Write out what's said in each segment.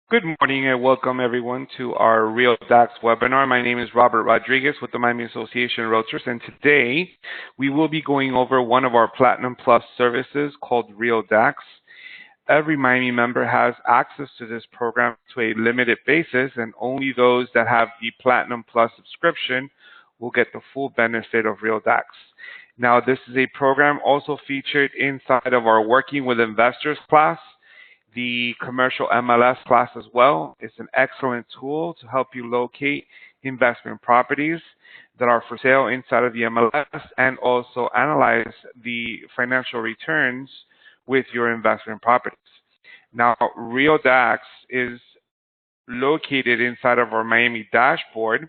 Good morning and welcome everyone to our Real Dax webinar. My name is Robert Rodriguez with the Miami Association of Realtors, and today we will be going over one of our Platinum Plus services called Real Dax. Every Miami member has access to this program to a limited basis, and only those that have the Platinum Plus subscription will get the full benefit of Real Dax. Now, this is a program also featured inside of our Working with Investors class, the commercial MLS class as well. It's an excellent tool to help you locate investment properties that are for sale inside of the MLS and also analyze the financial returns with your investment properties. Now, Real Dax is located inside of our Miami dashboard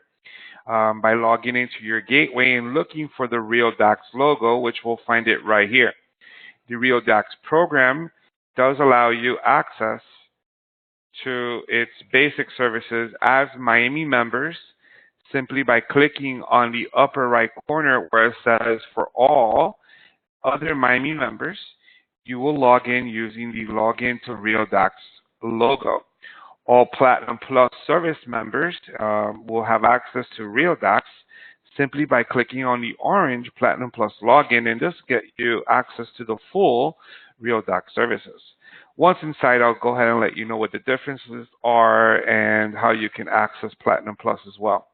by logging into your gateway and looking for the Real Dax logo, which we'll find it right here. The Real Dax program does allow you access to its basic services as Miami members simply by clicking on the upper right corner where it says for all other Miami members. You will log in using the login to Real Dax logo. All Platinum Plus service members will have access to Real Dax simply by clicking on the orange Platinum Plus login, and this will get you access to the full Real Dax services. Once inside, I'll go ahead and let you know what the differences are and how you can access Platinum Plus as well.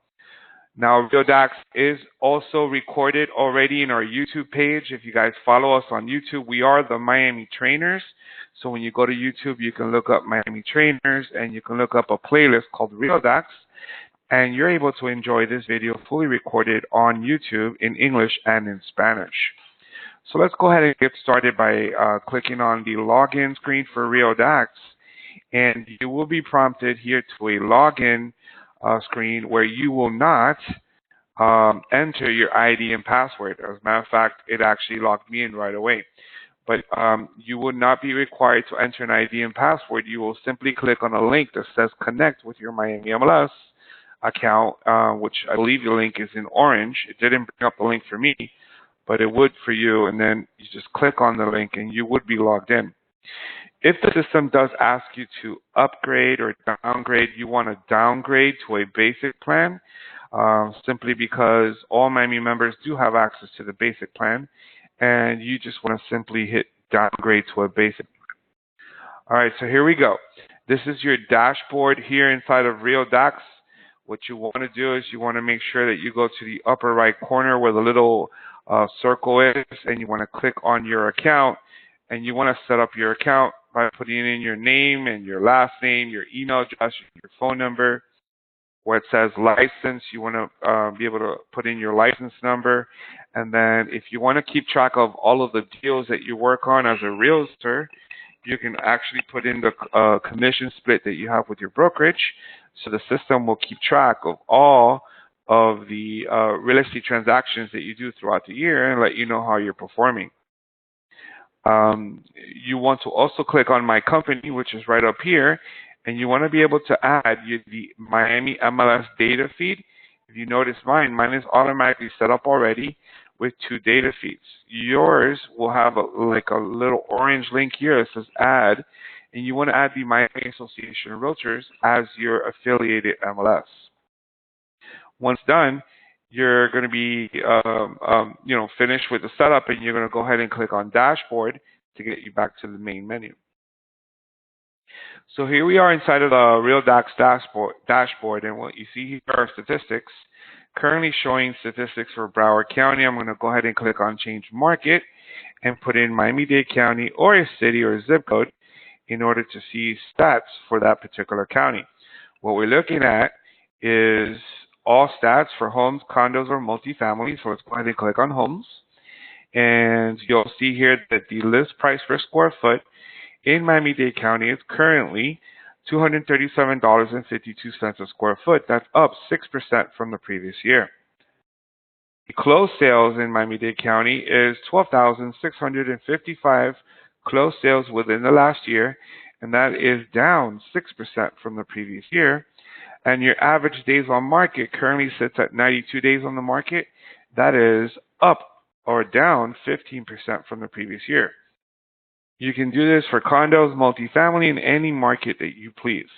Now, Real Dax is also recorded already in our YouTube page. If you guys follow us on YouTube, we are the Miami Trainers. So when you go to YouTube, you can look up Miami Trainers and you can look up a playlist called Real Dax, and you're able to enjoy this video fully recorded on YouTube in English and in Spanish. So let's go ahead and get started by clicking on the login screen for Real Dax, and you will be prompted here to a login screen where you will not enter your ID and password. As a matter of fact, it actually logged me in right away. But you will not be required to enter an ID and password. You will simply click on a link that says connect with your Miami MLS account, which I believe the link is in orange. It didn't bring up the link for me, but it would for you, and then you just click on the link and you would be logged in. If the system does ask you to upgrade or downgrade, you want to downgrade to a basic plan, simply because all Miami members do have access to the basic plan, and you just want to simply hit downgrade to a basic. All right, so here we go. This is your dashboard here inside of Real Dax. What you want to do is you want to make sure that you go to the upper right corner where the little circle is, and you want to click on your account, and you want to set up your account by putting in your name and your last name, your email address, your phone number. Where it says license, you want to be able to put in your license number. And then if you want to keep track of all of the deals that you work on as a realtor, you can actually put in the commission split that you have with your brokerage. So the system will keep track of all of the real estate transactions that you do throughout the year and let you know how you're performing. You want to also click on My Company, which is right up here, and you want to be able to add the Miami MLS data feed. If you notice mine is automatically set up already with 2 data feeds. Yours will have like a little orange link here that says add, and you want to add the Miami Association of Realtors as your affiliated MLS. Once done, you're going to be finished with the setup, and you're going to go ahead and click on Dashboard to get you back to the main menu. So here we are inside of the Real Dax dashboard, and what you see here are statistics. Currently showing statistics for Broward County. I'm going to go ahead and click on Change Market and put in Miami-Dade County or a city or a zip code in order to see stats for that particular county. What we're looking at is all stats for homes, condos, or multifamily. So let's go ahead and click on homes. And you'll see here that the list price per square foot in Miami-Dade County is currently $237.52 a square foot. That's up 6% from the previous year. The closed sales in Miami-Dade County is 12,655 closed sales within the last year, and that is down 6% from the previous year. And your average days on market currently sits at 92 days on the market. That is up or down 15% from the previous year. You can do this for condos, multifamily, in any market that you please.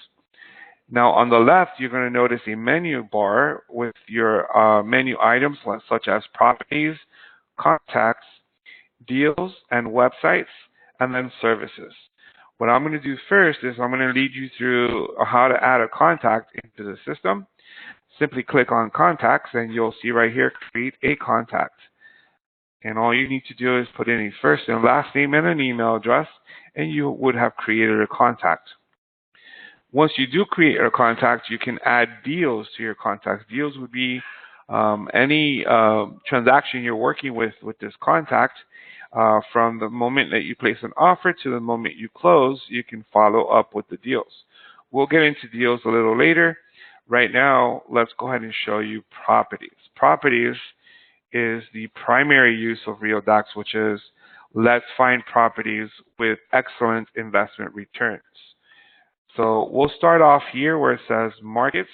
Now on the left, you're going to notice a menu bar with your menu items such as properties, contacts, deals, and websites, and then services. What I'm going to do first is I'm going to lead you through how to add a contact into the system. Simply click on contacts and you'll see right here, create a contact. And all you need to do is put in a first and last name and an email address, and you would have created a contact. Once you do create a contact, you can add deals to your contacts. Deals would be any transaction you're working with this contact. From the moment that you place an offer to the moment you close, you can follow up with the deals. We'll get into deals a little later. Right now, let's go ahead and show you properties. Properties is the primary use of RealDax, which is let's find properties with excellent investment returns. So we'll start off here where it says markets,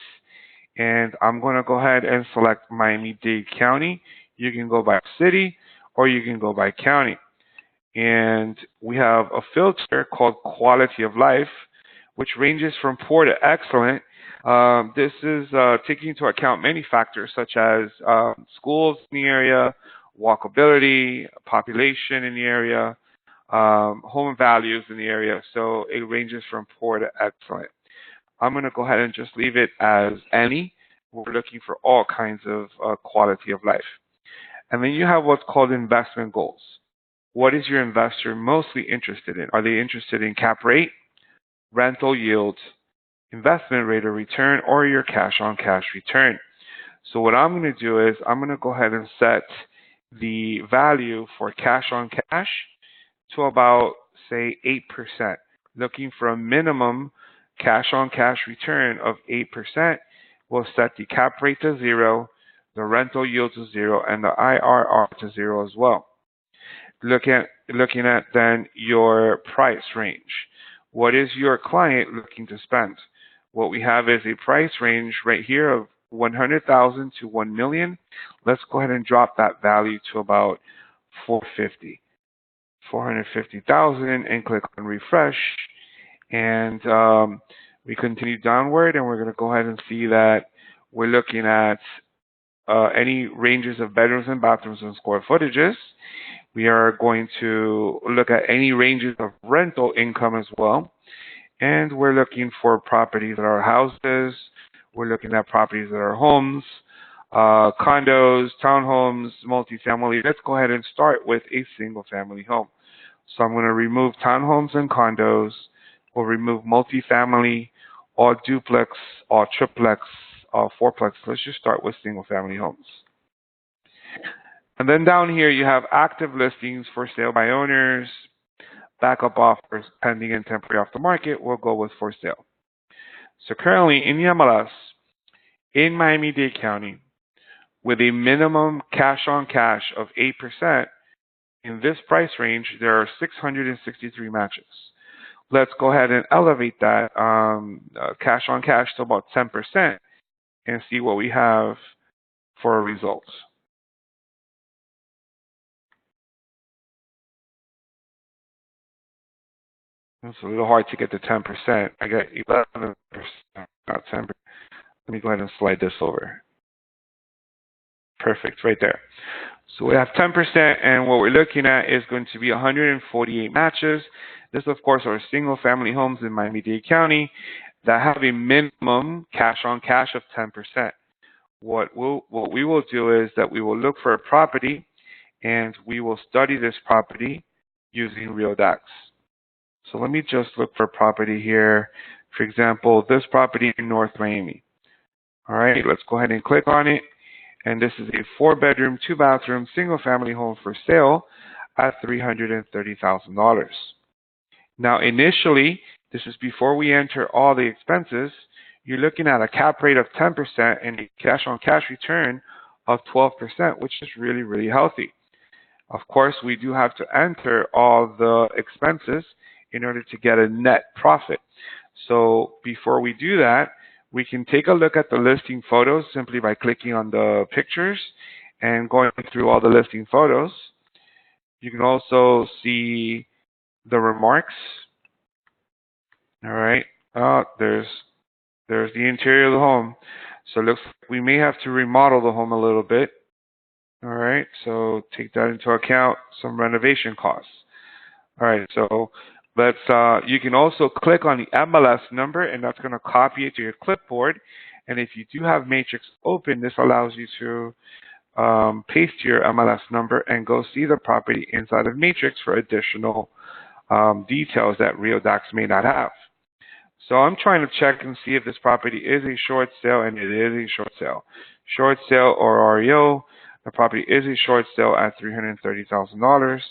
and I'm going to go ahead and select Miami-Dade County. You can go by city or you can go by county. And we have a filter called quality of life, which ranges from poor to excellent. This is taking into account many factors such as schools in the area, walkability, population in the area, home values in the area. So it ranges from poor to excellent. I'm going to go ahead and just leave it as any. We're looking for all kinds of quality of life. And then you have what's called investment goals. What is your investor mostly interested in? Are they interested in cap rate, rental yields, investment rate of return, or your cash-on-cash return? So what I'm going to do is I'm going to go ahead and set the value for cash-on-cash to about, say, 8%. Looking for a minimum cash-on-cash return of 8%, we'll set the cap rate to 0, the rental yield to 0, and the IRR to 0 as well. Looking at then your price range. What is your client looking to spend? What we have is a price range right here of $100,000 to $1 million. Let's go ahead and drop that value to about $450,000 and click on refresh. And we continue downward, and we're going to go ahead and see that we're looking at any ranges of bedrooms and bathrooms and square footages. We are going to look at any ranges of rental income as well. And we're looking for properties that are houses. We're looking at properties that are homes, condos, townhomes, multifamily. Let's go ahead and start with a single family home. So I'm going to remove townhomes and condos. We'll remove multifamily, all duplex, all triplex, all fourplex. Let's just start with single family homes. And then down here you have active listings for sale by owners, backup offers, pending and temporary off the market. We'll go with for sale. So currently in the MLS, in Miami-Dade County, with a minimum cash-on-cash of 8%, in this price range, there are 663 matches. Let's go ahead and elevate that cash-on-cash to about 10% and see what we have for results. It's a little hard to get to 10%. I got 11%, not 10%. Let me go ahead and slide this over. Perfect, right there. So we have 10%, and what we're looking at is going to be 148 matches. This, of course, are single-family homes in Miami-Dade County that have a minimum cash-on-cash of 10%. What we will do is that we will look for a property, and we will study this property using RealDax. So let me just look for a property here. For example, this property in North Miami. All right, let's go ahead and click on it. And this is a 4-bedroom, 2-bathroom, single-family home for sale at $330,000. Now, initially, this is before we enter all the expenses, you're looking at a cap rate of 10% and a cash-on-cash return of 12%, which is really, really healthy. Of course, we do have to enter all the expenses in order to get a net profit. So before we do that, we can take a look at the listing photos simply by clicking on the pictures and going through all the listing photos. You can also see the remarks. All right. There's There's the interior of the home. So it looks like we may have to remodel the home a little bit. All right, so take that into account, some renovation costs. All right, so you can also click on the MLS number, and that's going to copy it to your clipboard. And if you do have Matrix open, this allows you to paste your MLS number and go see the property inside of Matrix for additional details that RealDax may not have. So I'm trying to check and see if this property is a short sale, and it is a short sale. Short sale or REO. The property is a short sale at $330,000. It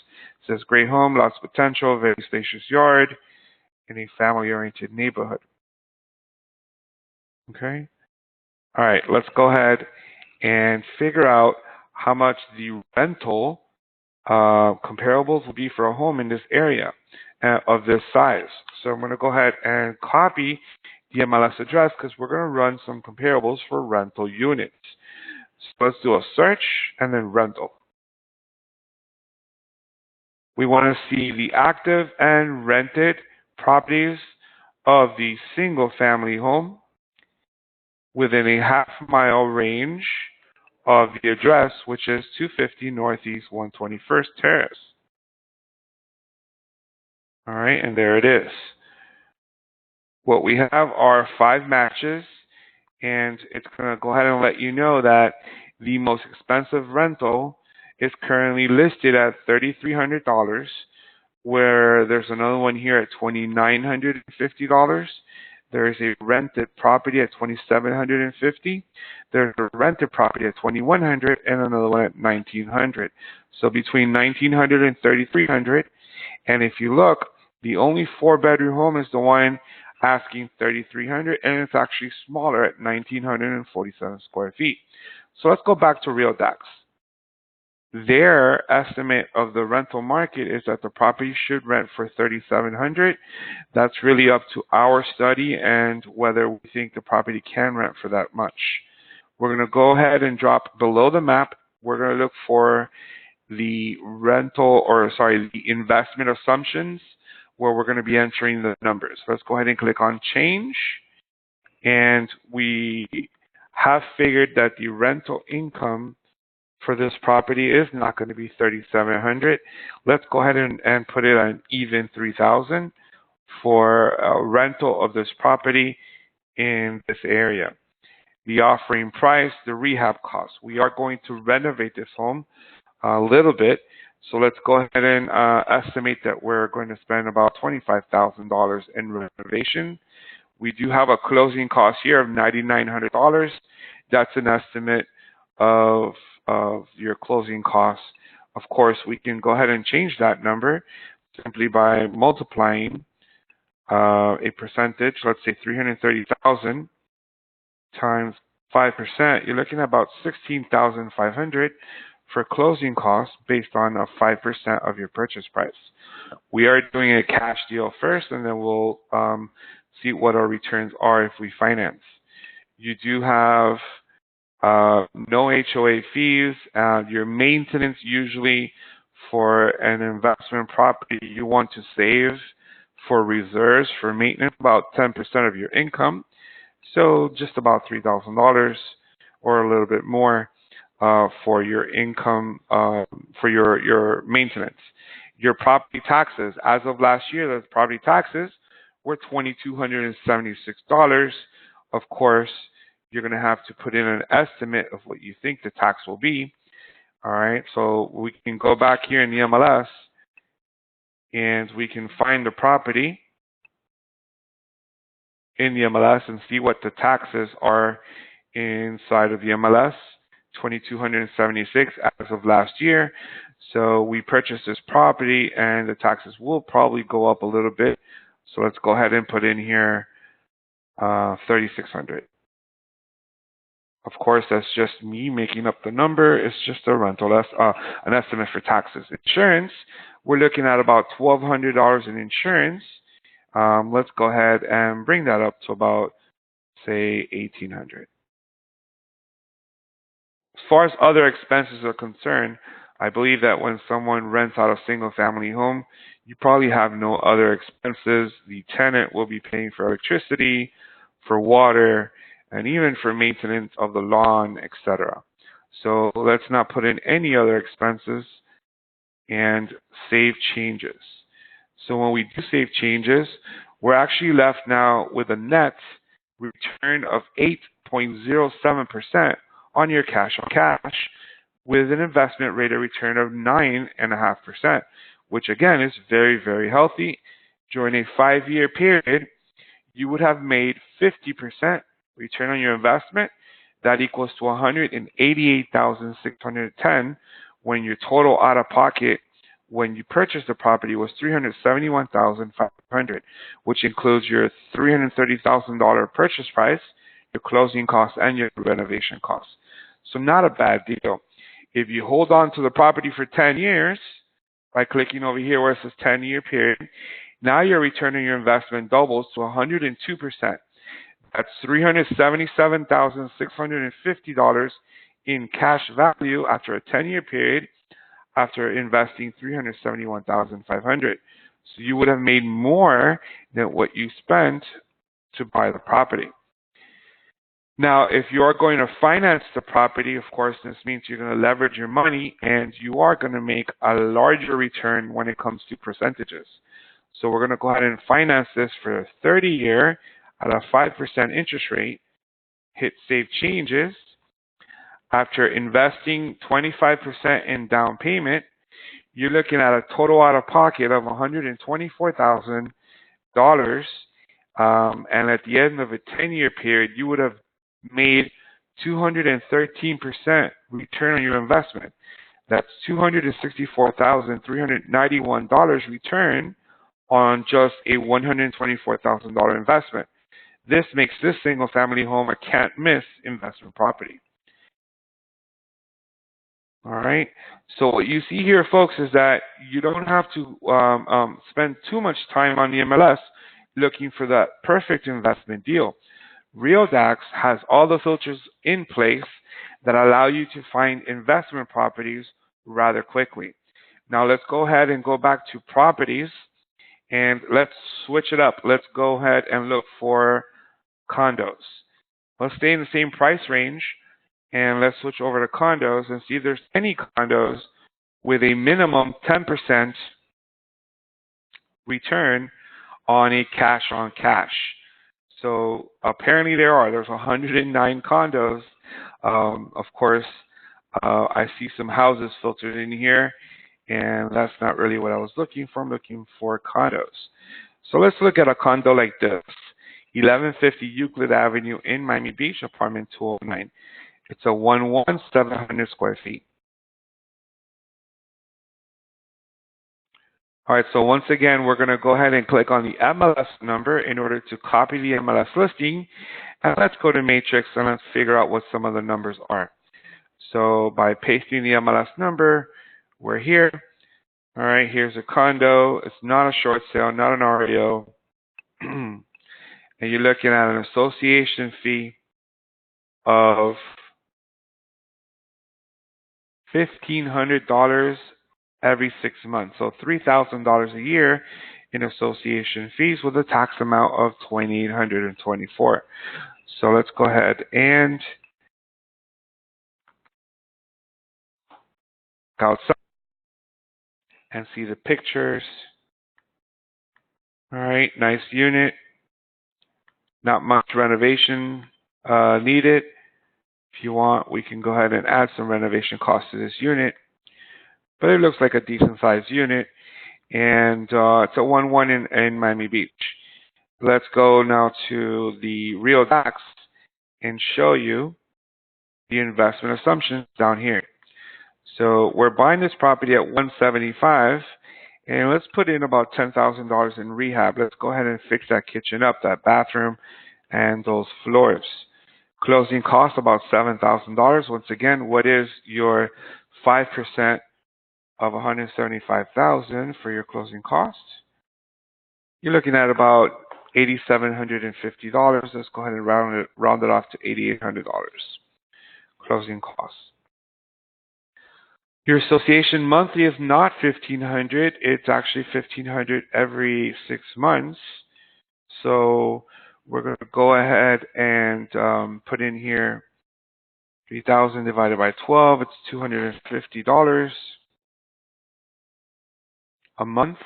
says great home, lots of potential, very spacious yard, in a family-oriented neighborhood. Okay. All right. Let's go ahead and figure out how much the rental comparables will be for a home in this area of this size. So I'm going to go ahead and copy the MLS address because we're going to run some comparables for rental units. So let's do a search and then rental. We want to see the active and rented properties of the single family home within a half-mile range of the address, which is 250 Northeast 121st Terrace. All right, and there it is. What we have are 5 matches, and it's going to go ahead and let you know that the most expensive rental is currently listed at $3,300, where there's another one here at $2,950. There is a rented property at $2,750. There's a rented property at $2,100 and another one at $1,900. So between $1,900 and $3,300. And if you look, the only 4-bedroom home is the one asking $3,300, and it's actually smaller at 1,947 square feet. So let's go back to RealDax. Their estimate of the rental market is that the property should rent for $3,700. That's really up to our study and whether we think the property can rent for that much. We're going to go ahead and drop below the map. We're going to look for the the investment assumptions, where we're going to be entering the numbers. Let's go ahead and click on change. And we have figured that the rental income for this property is not going to be $3,700. Let's go ahead and put it on even $3,000 for a rental of this property in this area. The offering price, the rehab cost. We are going to renovate this home a little bit. So let's go ahead and estimate that we're going to spend about $25,000 in renovation. We do have a closing cost here of $9,900. That's an estimate of your closing costs. Of course, we can go ahead and change that number simply by multiplying a percentage. Let's say $330,000 times 5%. You're looking at about $16,500 for closing costs based on a 5% of your purchase price. We are doing a cash deal first, and then we'll see what our returns are if we finance. You do have no HOA fees. Your maintenance, usually for an investment property, you want to save for reserves for maintenance about 10% of your income. So just about $3,000 or a little bit more for your income, for your maintenance. Your property taxes, as of last year, the property taxes were $2,276. Of course, you're going to have to put in an estimate of what you think the tax will be. All right, so we can go back here in the MLS and we can find the property in the MLS and see what the taxes are inside of the MLS. $2,276 as of last year. So we purchased this property and the taxes will probably go up a little bit. So let's go ahead and put in here $3,600. Of course, that's just me making up the number. It's just a rental, an estimate for taxes. Insurance, we're looking at about $1,200 in insurance. Let's go ahead and bring that up to about, say, $1,800. As far as other expenses are concerned, I believe that when someone rents out a single-family home, you probably have no other expenses. The tenant will be paying for electricity, for water, and even for maintenance of the lawn, etc. So let's not put in any other expenses and save changes. So when we do save changes, we're actually left now with a net return of 8.07% on your cash on cash, with an investment rate of return of 9.5%, which again is very, very healthy. During a 5-year period, you would have made 50% return on your investment. That equals to $188,610 when your total out of pocket when you purchased the property was $371,500, which includes your $330,000 purchase price, your closing costs, and your renovation costs. So not a bad deal. If you hold on to the property for 10 years, by clicking over here where it says 10-year period, now your return on your investment doubles to 102%. That's $377,650 in cash value after a 10-year period, after investing $371,500. So you would have made more than what you spent to buy the property. Now, if you are going to finance the property, of course, this means you're going to leverage your money and you are going to make a larger return when it comes to percentages. So we're going to go ahead and finance this for a 30-year at a 5% interest rate, hit Save Changes. After investing 25% in down payment, you're looking at a total out of pocket of $124,000. And at the end of a 10-year period, you would have made 213% return on your investment. That's $264,391 return on just a $124,000 investment. This makes this single-family home a can't-miss investment property. All right. So what you see here, folks, is that you don't have to spend too much time on the MLS looking for that perfect investment deal. RealDax has all the filters in place that allow you to find investment properties rather quickly. Now let's go ahead and go back to properties and let's switch it up. Let's go ahead and look for condos. Let's stay in the same price range and let's switch over to condos and see if there's any condos with a minimum 10% return on a cash on cash. So apparently there are. There's 109 condos. Of course, I see some houses filtered in here, and that's not really what I was looking for. I'm looking for condos. So let's look at a condo like this, 1150 Euclid Avenue in Miami Beach, apartment 209. It's a 1,700 square feet. All right, so once again, we're going to go ahead and click on the MLS number in order to copy the MLS listing. And let's go to Matrix and let's figure out what some of the numbers are. So by pasting the MLS number, we're here. All right, here's a condo. It's not a short sale, not an REO. And you're looking at an association fee of $1,500 every 6 months. So $3,000 a year in association fees with a tax amount of $2,824. So let's go ahead and go outside and see the pictures. All right, nice unit. Not much renovation needed. If you want, we can go ahead and add some renovation costs to this unit. But it looks like a decent sized unit. And it's a 1-1 in Miami Beach. Let's go now to the RealDax and show you the investment assumptions down here. So we're buying this property at $175, and let's put in about $10,000 in rehab. Let's go ahead and fix that kitchen up, that bathroom, and those floors. Closing costs about $7,000. Once again, what is your 5% of $175,000 for your closing costs? You're looking at about $8,750. Let's go ahead and round it off to $8,800. Closing costs. Your association monthly is not $1,500. It's actually $1,500 every 6 months. So We're going to go ahead and put in here 3,000 divided by 12. It's $250 a month.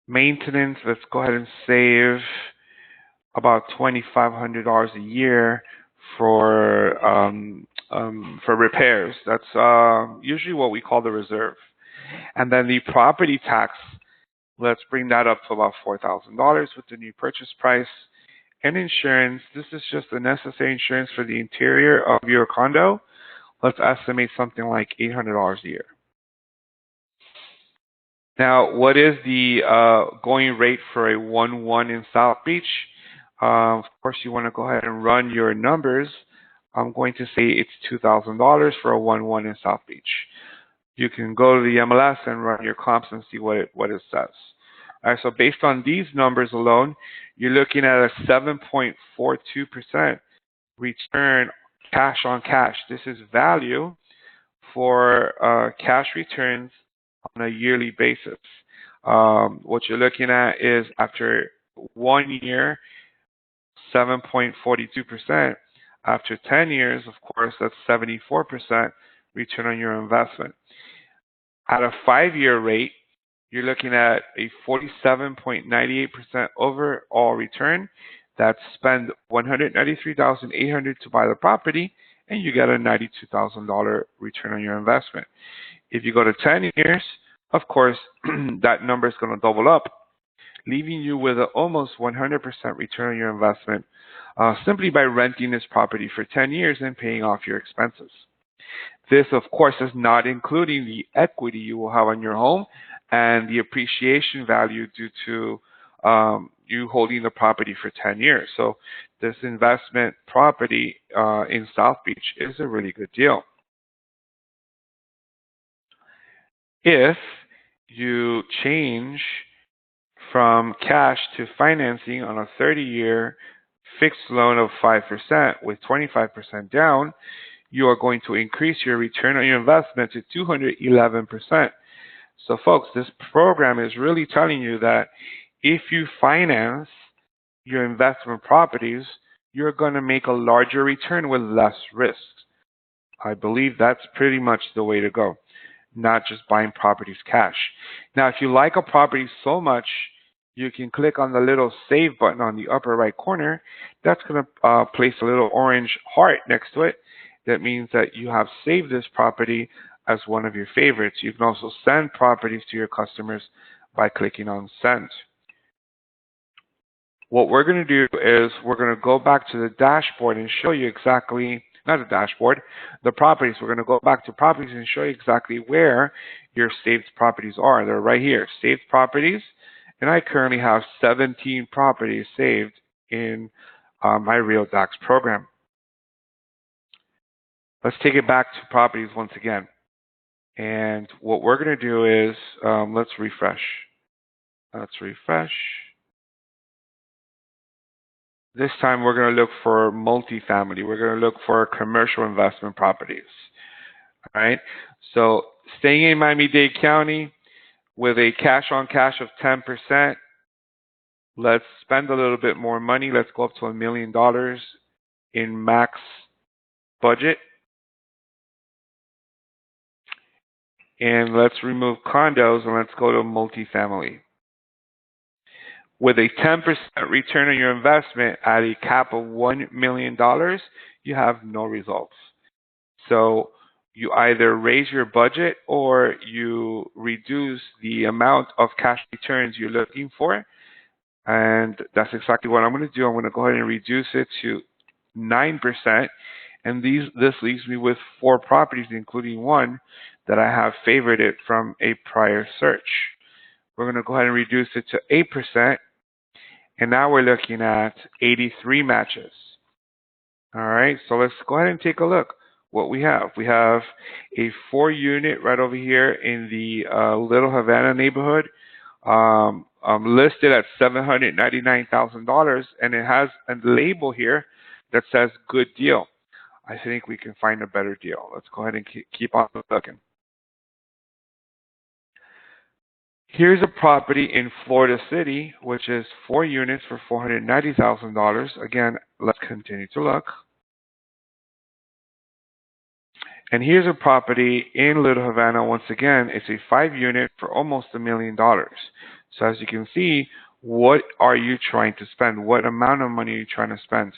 Maintenance, let's go ahead and save about $2,500 a year for repairs. That's usually what we call the reserve. And then the property tax, let's bring that up to about $4,000 with the new purchase price. And insurance, this is just the necessary insurance for the interior of your condo. Let's estimate something like $800 a year. Now, what is the going rate for a 1-1 in South Beach? Of course, you want to go ahead and run your numbers. I'm going to say it's $2,000 for a 1-1 in South Beach. You can go to the MLS and run your comps and see what it says. All right, so based on these numbers alone, you're looking at a 7.42% return cash on cash. This is value for cash returns on a yearly basis. What you're looking at is after 1 year, 7.42%. After 10 years, of course, that's 74% return on your investment. At a 5-year rate, you're looking at a 47.98% overall return. That's spend $193,800 to buy the property, and you get a $92,000 return on your investment. If you go to 10 years, of course, that number is going to double up, leaving you with an almost 100% return on your investment simply by renting this property for 10 years and paying off your expenses. This, of course, is not including the equity you will have on your home and the appreciation value due to you holding the property for 10 years. So this investment property in South Beach is a really good deal. If you change from cash to financing on a 30-year fixed loan of 5% with 25% down, you are going to increase your return on your investment to 211%. So folks, this program is really telling you that if you finance your investment properties, you're going to make a larger return with less risk. I believe that's pretty much the way to go, not just buying properties cash. Now, if you like a property so much, you can click on the little save button on the upper right corner. That's going to place a little orange heart next to it. That means that you have saved this property as one of your favorites. You can also send properties to your customers by clicking on send. What we're going to do is we're going to go back to the dashboard and show you exactly, not the dashboard, the properties. We're going to go back to properties and show you exactly where your saved properties are. They're right here, saved properties. And I currently have 17 properties saved in my Real Dax program. Let's take it back to properties once again. And what we're going to do is, let's refresh. Let's refresh. This time we're going to look for multifamily. We're going to look for commercial investment properties. All right. So staying in Miami-Dade County with a cash on cash of 10%. Let's spend a little bit more money. Let's go up to $1 million in max budget. And let's remove condos and let's go to multifamily. With a 10% return on your investment at a cap of $1 million, you have no results. So you either raise your budget or you reduce the amount of cash returns you're looking for. And that's exactly what I'm going to do. I'm going to go ahead and reduce it to 9%. And this leaves me with 4 properties, including one that I have favorited from a prior search. We're going to go ahead and reduce it to 8%. And now we're looking at 83 matches. All right, so let's go ahead and take a look what we have. We have a 4-unit right over here in the Little Havana neighborhood, listed at $799,000, and it has a label here that says good deal. I think we can find a better deal. Let's go ahead and keep on looking. Here's a property in Florida City, which is 4 units for $490,000. Again, let's continue to look. And here's a property in Little Havana. Once again, it's a 5 unit for almost $1 million. So as you can see, what are you trying to spend? What amount of money are you trying to spend?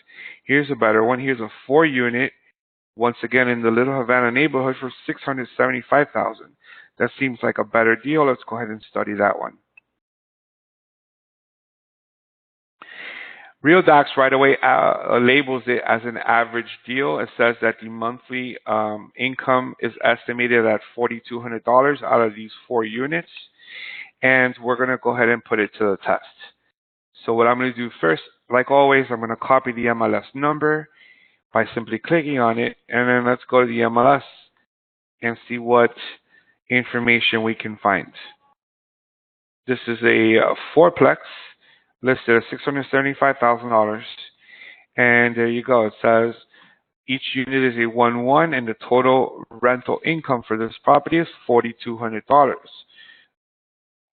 Here's a better one. Here's a 4 unit, once again in the Little Havana neighborhood for $675,000. That seems like a better deal. Let's go ahead and study that one. Real Dax right away labels it as an average deal. It says that the monthly income is estimated at $4,200 out of these 4 units. And we're going to go ahead and put it to the test. So what I'm going to do first, like always, I'm going to copy the MLS number by simply clicking on it. And then let's go to the MLS and see what information we can find. This is a fourplex listed at $675,000. And there you go. It says each unit is a 1-1 and the total rental income for this property is $4,200.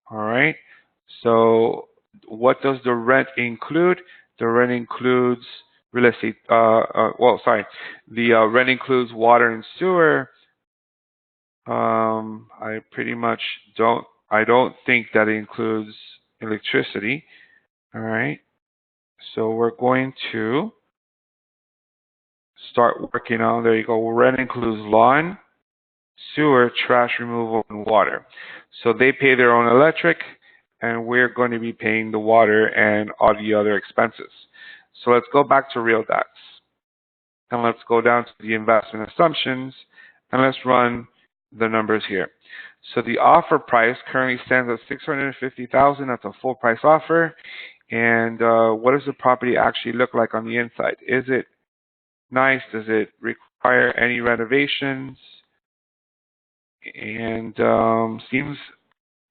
All right. So what does the rent include? The rent includes real estate. The rent includes water and sewer. I pretty much don't. I don't think that includes electricity. All right. So we're going to start working on. There you go. Rent includes lawn, sewer, trash removal, and water. So they pay their own electric, and we're going to be paying the water and all the other expenses. So let's go back to Real Dax. And let's go down to the investment assumptions, and let's run the numbers here. So the offer price currently stands at $650,000. That's a full price offer. And what does the property actually look like on the inside? Is it nice? Does it require any renovations? And seems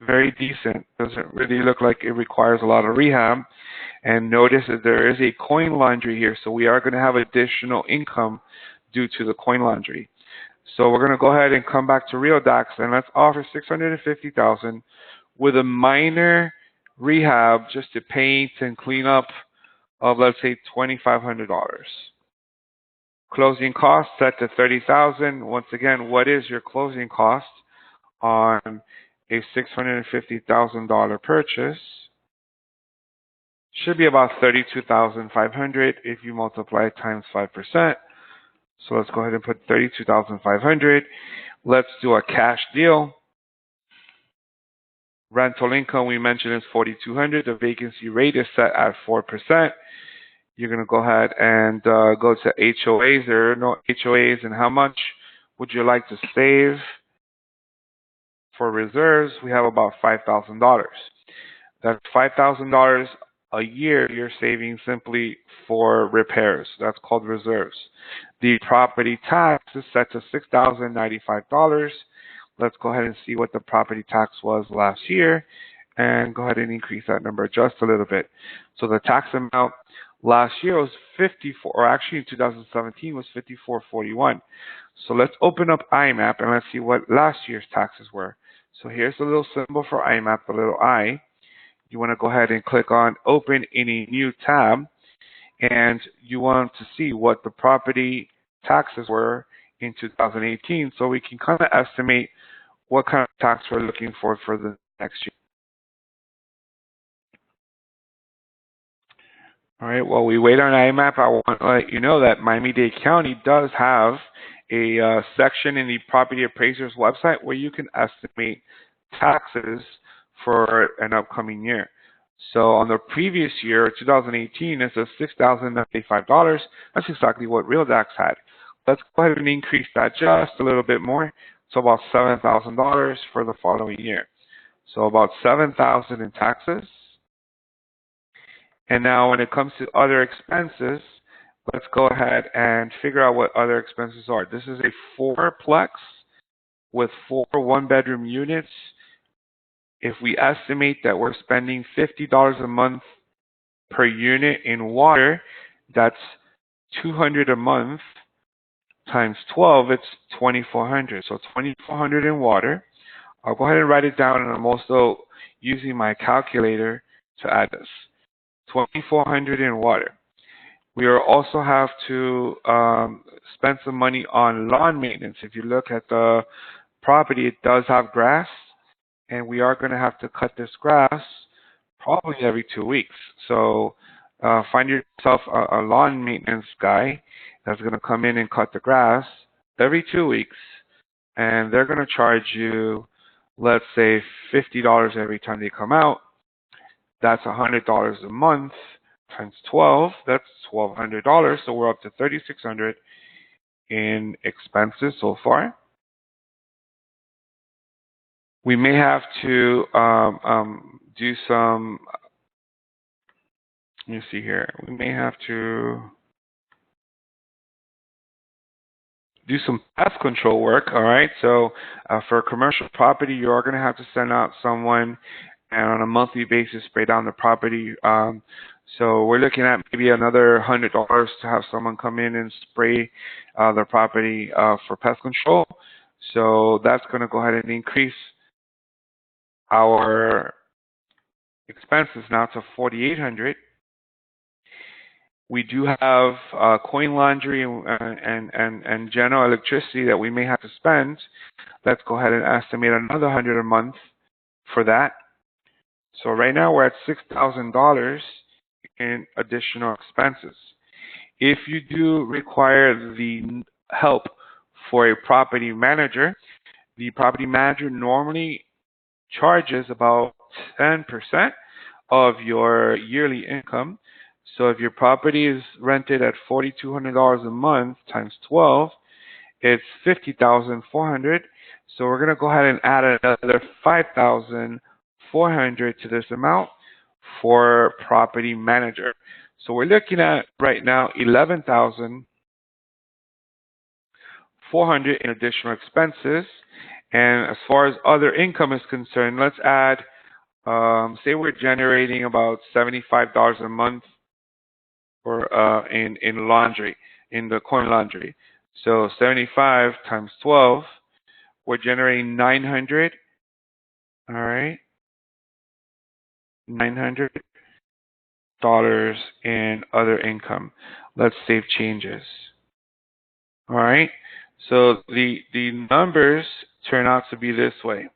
very decent. Doesn't really look like it requires a lot of rehab. And notice that there is a coin laundry here, so we are going to have additional income due to the coin laundry. So we're going to go ahead and come back to Real Dax, and let's offer $650,000 with a minor rehab just to paint and clean up of, let's say, $2,500. Closing costs set to $30,000. Once again, what is your closing cost on a $650,000 purchase? Should be about $32,500 if you multiply it times 5%. So let's go ahead and put $32,500. Let's do a cash deal. Rental income we mentioned is $4,200. The vacancy rate is set at 4%. You're going to go ahead and go to HOAs. There are no HOAs. And how much would you like to save for reserves? We have about $5,000. That's $5,000 a year you're saving simply for repairs. That's called reserves. The property tax is set to $6,095. Let's go ahead and see what the property tax was last year and go ahead and increase that number just a little bit. So the tax amount last year was 54, or actually in 2017 was 54.41. So let's open up IMAP and let's see what last year's taxes were. So here's the little symbol for IMAP, the little I. You want to go ahead and click on open in a new tab, and you want to see what the property taxes were in 2018 so we can kind of estimate what kind of tax we're looking for the next year. All right, while we wait on IMAP, I want to let you know that Miami-Dade County does have a section in the property appraiser's website where you can estimate taxes for an upcoming year. So on the previous year, 2018, it says $6,095. That's exactly what Real Dax had. Let's go ahead and increase that just a little bit more. So about $7,000 for the following year. So about $7,000 in taxes. And now when it comes to other expenses, let's go ahead and figure out what other expenses are. This is a fourplex with 4 one-bedroom units. If we estimate that we're spending $50 a month per unit in water, that's $200 a month times 12, it's $2,400. So $2,400 in water. I'll go ahead and write it down, and I'm also using my calculator to add this. $2,400 in water. We also have to spend some money on lawn maintenance. If you look at the property, it does have grass, and we are going to have to cut this grass probably every 2 weeks. So find yourself a lawn maintenance guy that's going to come in and cut the grass every 2 weeks, and they're going to charge you, let's say, $50 every time they come out. That's $100 a month times 12. That's $1,200. So we're up to $3,600 in expenses so far. We may have to do some. Let me see here. We may have to do some pest control work. All right. So for a commercial property, you are going to have to send out someone and on a monthly basis spray down the property. So we're looking at maybe another $100 to have someone come in and spray the property for pest control. So that's going to go ahead and increase our expenses now to $4,800. We do have coin laundry and general electricity that we may have to spend. Let's go ahead and estimate another $100 a month for that. So right now we're at $6,000 in additional expenses. If you do require the help for a property manager, the property manager normally charges about 10% of your yearly income. So if your property is rented at $4,200 a month times 12, it's $50,400. So we're going to go ahead and add another $5,400 to this amount for property manager. So we're looking at right now $11,400 in additional expenses. And as far as other income is concerned, let's add, say we're generating about $75 a month or in laundry, in the coin laundry. So 75 times 12, we're generating $900. All right, $900 in other income. Let's save changes. All right, so the numbers turn out to be this way.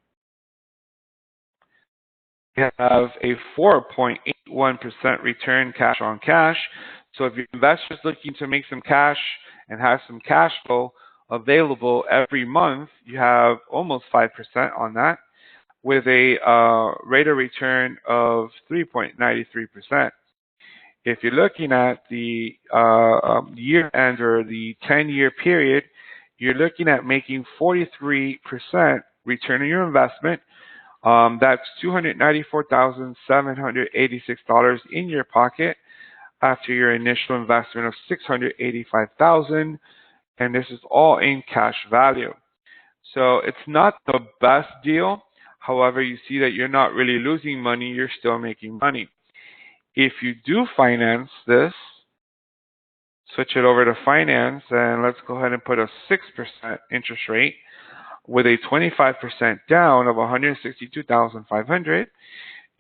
We have a 4.81% return cash on cash. So if your investor is looking to make some cash and have some cash flow available every month, you have almost 5% on that, with a rate of return of 3.93%. If you're looking at the year end or the 10-year period, you're looking at making 43% return on your investment. That's $294,786 in your pocket after your initial investment of $685,000, and this is all in cash value. So it's not the best deal. However, you see that you're not really losing money, you're still making money. If you do finance this, switch it over to finance, and let's go ahead and put a 6% interest rate with a 25% down of $162,500.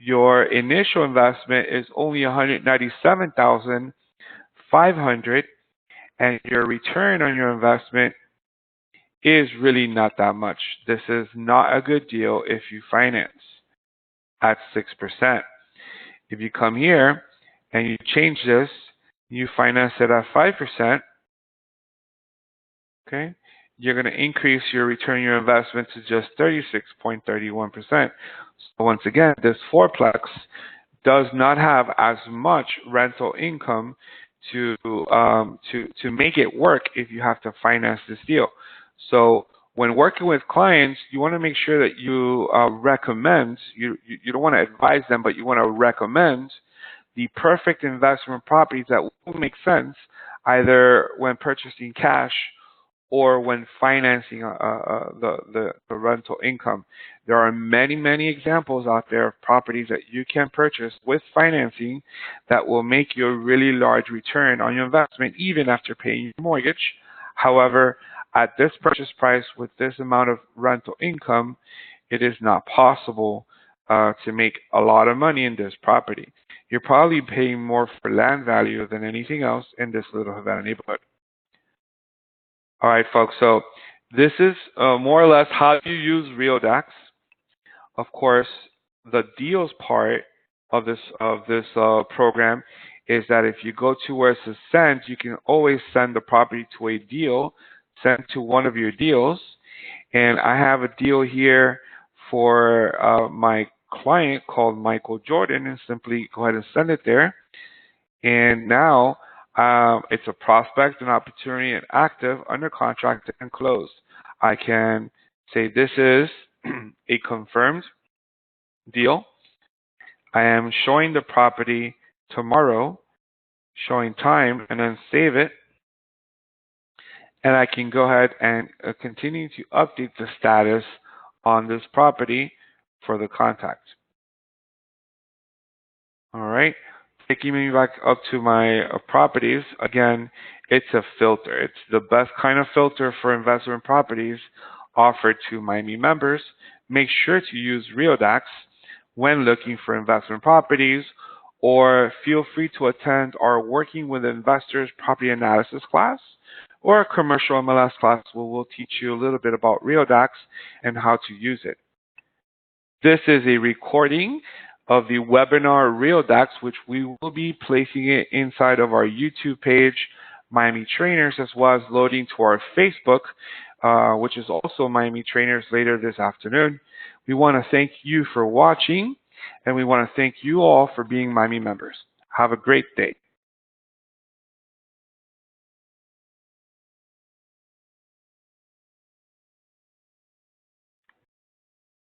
Your initial investment is only $197,500, and your return on your investment is really not that much. This is not a good deal if you finance at 6%. If you come here and you change this, you finance it at 5%, okay, you're going to increase your return on your investment to just 36.31%. So once again, this fourplex does not have as much rental income to make it work if you have to finance this deal. So when working with clients, you want to make sure that you recommend, you don't want to advise them, but you want to recommend the perfect investment properties that will make sense either when purchasing cash or when financing the rental income. There are many, many examples out there of properties that you can purchase with financing that will make you a really large return on your investment even after paying your mortgage. However, at this purchase price with this amount of rental income, it is not possible to make a lot of money in this property. You're probably paying more for land value than anything else in this little Havana neighborhood. All right, folks, so this is more or less how you use RealDax. Of course, the deals part of this program is that if you go to where it says send, you can always send the property to a deal, send to one of your deals. And I have a deal here for my client called Michael Jordan, and simply go ahead and send it there. And now it's a prospect, an opportunity, and active, under contract, and closed. I can say this is a confirmed deal. I am showing the property tomorrow, showing time, and then save it. And I can go ahead and continue to update the status on this property for the contact. All right. Taking me back up to my properties, again, it's a filter. It's the best kind of filter for investment properties offered to Miami members. Make sure to use RealDax when looking for investment properties, or feel free to attend our Working with Investors property analysis class or a commercial MLS class where we'll teach you a little bit about RealDax and how to use it. This is a recording of the webinar RealDax, which we will be placing it inside of our YouTube page, Miami Trainers, as well as loading to our Facebook, which is also Miami Trainers, later this afternoon. We want to thank you for watching, and we want to thank you all for being Miami members. Have a great day.